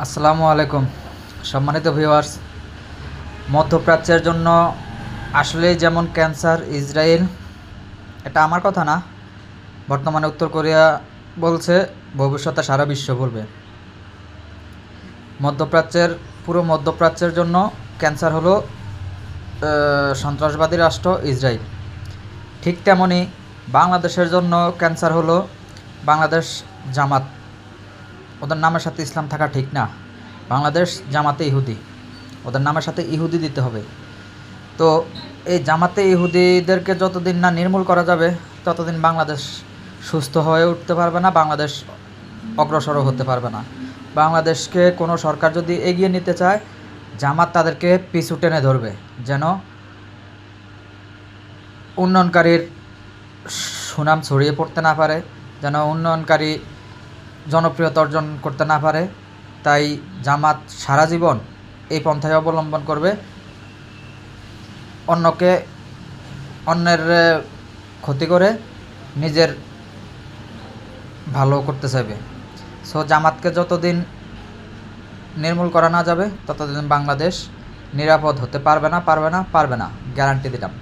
আসসালামু আলাইকুম সম্মানিত ভিউয়ার্স। মধ্যপ্রাচ্যের জন্য আসলেই যেমন ক্যান্সার ইসরায়েল, এটা আমার কথা না, বর্তমানে উত্তর কোরিয়া বলছে, ভবিষ্যতে সারা বিশ্ব বলবে। পুরো মধ্যপ্রাচ্যের জন্য ক্যান্সার হলো সন্ত্রাসবাদী রাষ্ট্র ইসরায়েল। ঠিক তেমনই বাংলাদেশের জন্য ক্যান্সার হলো বাংলাদেশ জামাত। ওদের নামের সাথে ইসলাম থাকা ঠিক না। বাংলাদেশ জামাতে ইহুদি, ওদের নামের সাথে ইহুদি দিতে হবে। তো এই জামাতে ইহুদিদেরকে যতদিন না নির্মূল করা যাবে ততদিন বাংলাদেশ সুস্থ হয়ে উঠতে পারবে না, বাংলাদেশ অগ্রসরও হতে পারবে না। বাংলাদেশকে কোনো সরকার যদি এগিয়ে নিতে চায়, জামাত তাদেরকে পিছু টেনে ধরবে, যেন উন্নয়নকারীর সুনাম ছড়িয়ে পড়তে না পারে, যেন উন্নয়নকারী জনপ্রিয়তা অর্জন করতে না পারে। তাই জামাত সারা জীবন এই পন্থায় অবলম্বন করবে, অন্যের ক্ষতি করে নিজের ভালো করতে চাইবে। সো জামাতকে যতদিন নির্মূল করা না যাবে ততদিন বাংলাদেশ নিরাপদ হতে পারবে না, গ্যারান্টি দিলাম।